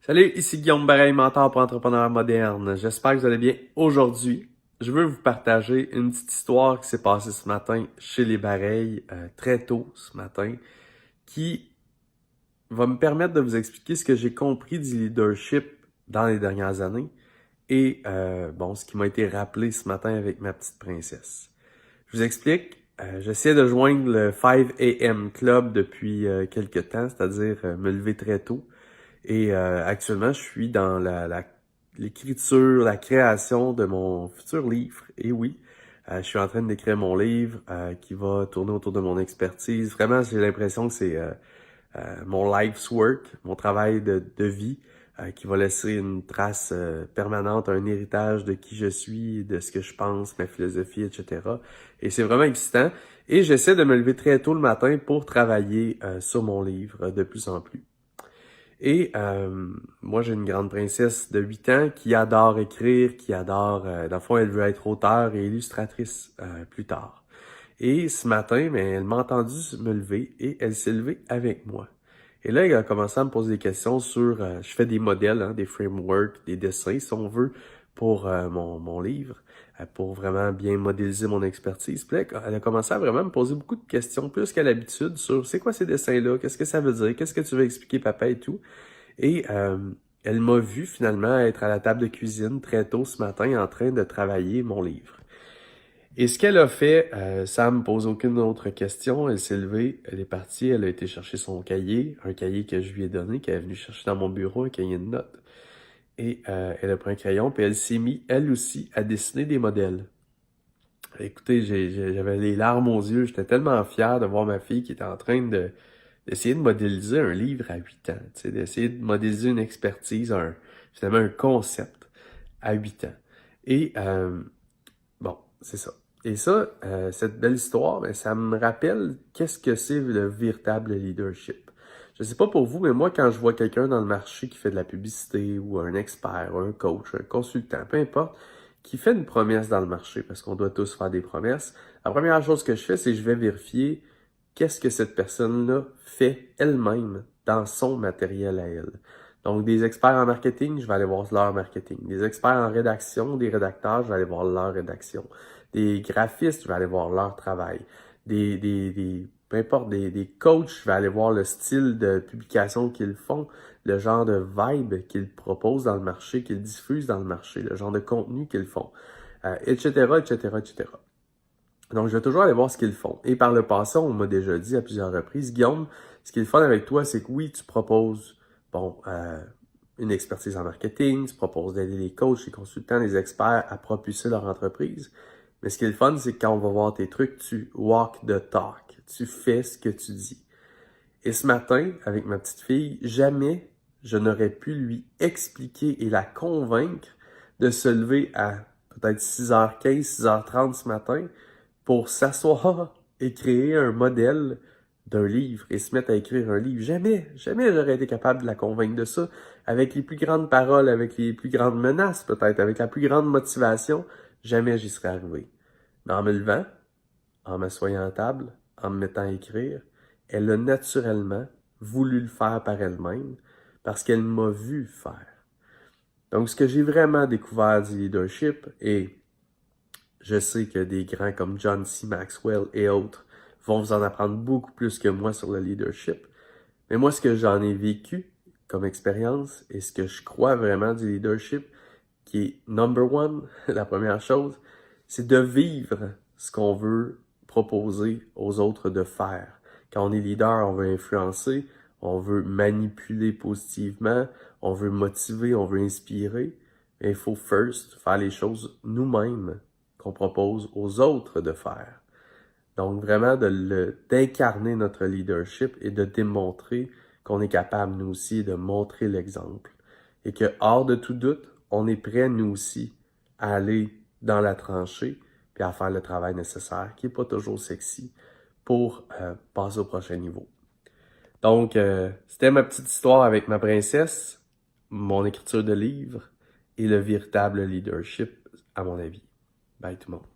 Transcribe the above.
Salut, ici Guillaume Bareil, mentor pour entrepreneurs modernes. J'espère que vous allez bien. Aujourd'hui, je veux vous partager une petite histoire qui s'est passée ce matin chez les Bareil, très tôt ce matin, qui va me permettre de vous expliquer ce que j'ai compris du leadership dans les dernières années et ce qui m'a été rappelé ce matin avec ma petite princesse. Je vous explique. J'essaie de joindre le 5 a.m. Club depuis quelques temps, c'est-à-dire me lever très tôt. Et actuellement, je suis dans l'écriture, la création de mon futur livre. Et oui, je suis en train d'écrire mon livre qui va tourner autour de mon expertise. Vraiment, j'ai l'impression que c'est mon life's work, mon travail de vie, qui va laisser une trace permanente, un héritage de qui je suis, de ce que je pense, ma philosophie, etc. Et c'est vraiment excitant. Et j'essaie de me lever très tôt le matin pour travailler sur mon livre de plus en plus. Et moi, j'ai une grande princesse de 8 ans qui adore écrire, qui adore... dans le fond, elle veut être auteure et illustratrice plus tard. Et ce matin, elle m'a entendu me lever et elle s'est levée avec moi. Et là, elle a commencé à me poser des questions sur... je fais des modèles, des frameworks, des dessins, si on veut, pour mon livre, pour vraiment bien modéliser mon expertise. Puis là, elle a commencé à vraiment me poser beaucoup de questions, plus qu'à l'habitude, sur c'est quoi ces dessins-là, qu'est-ce que ça veut dire, qu'est-ce que tu veux expliquer, papa, et tout. Et elle m'a vu finalement être à la table de cuisine très tôt ce matin en train de travailler mon livre. Et ce qu'elle a fait, ça me pose aucune autre question. Elle s'est levée, elle est partie, elle a été chercher son cahier, un cahier que je lui ai donné, qu'elle est venue chercher dans mon bureau, un cahier de notes. Et elle a pris un crayon, puis elle s'est mise, elle aussi, à dessiner des modèles. Écoutez, j'avais les larmes aux yeux, j'étais tellement fier de voir ma fille qui était en train d'essayer de modéliser un livre à 8 ans, tu sais, d'essayer de modéliser une expertise, finalement un concept à 8 ans. Et c'est ça. Et ça, cette belle histoire, ça me rappelle qu'est-ce que c'est le véritable leadership. Je sais pas pour vous, mais moi, quand je vois quelqu'un dans le marché qui fait de la publicité, ou un expert, ou un coach, un consultant, peu importe, qui fait une promesse dans le marché, parce qu'on doit tous faire des promesses, la première chose que je fais, c'est que je vais vérifier qu'est-ce que cette personne-là fait elle-même dans son matériel à elle. Donc, des experts en marketing, je vais aller voir leur marketing. Des experts en rédaction, des rédacteurs, je vais aller voir leur rédaction. Des graphistes, je vais aller voir leur travail. Peu importe, des coachs, je vais aller voir le style de publication qu'ils font, le genre de vibe qu'ils proposent dans le marché, qu'ils diffusent dans le marché, le genre de contenu qu'ils font, etc., etc., etc. Donc, je vais toujours aller voir ce qu'ils font. Et par le passé, on m'a déjà dit à plusieurs reprises, Guillaume, ce qui est le fun avec toi, c'est que oui, tu proposes, une expertise en marketing, tu proposes d'aider les coachs, les consultants, les experts à propulser leur entreprise. Mais ce qui est le fun, c'est que quand on va voir tes trucs, tu walk the talk. Tu fais ce que tu dis. Et ce matin, avec ma petite fille, jamais je n'aurais pu lui expliquer et la convaincre de se lever à peut-être 6h15, 6h30 ce matin pour s'asseoir et créer un modèle d'un livre et se mettre à écrire un livre. Jamais j'aurais été capable de la convaincre de ça. Avec les plus grandes paroles, avec les plus grandes menaces peut-être, avec la plus grande motivation, jamais j'y serais arrivé. Mais en me levant, en m'assoyant à table, en me mettant à écrire, elle a naturellement voulu le faire par elle-même parce qu'elle m'a vu faire. Donc, ce que j'ai vraiment découvert du leadership, et je sais que des grands comme John C. Maxwell et autres vont vous en apprendre beaucoup plus que moi sur le leadership, mais moi, ce que j'en ai vécu comme expérience et ce que je crois vraiment du leadership, qui est number one, la première chose, c'est de vivre ce qu'on veut proposer aux autres de faire. Quand on est leader, on veut influencer, on veut manipuler positivement, on veut motiver, on veut inspirer. Mais il faut first faire les choses nous-mêmes qu'on propose aux autres de faire. Donc vraiment d'incarner notre leadership et de démontrer qu'on est capable nous aussi de montrer l'exemple. Et que hors de tout doute, on est prêt nous aussi à aller dans la tranchée puis à faire le travail nécessaire, qui n'est pas toujours sexy, pour passer au prochain niveau. Donc, c'était ma petite histoire avec ma princesse, mon écriture de livre et le véritable leadership, à mon avis. Bye tout le monde.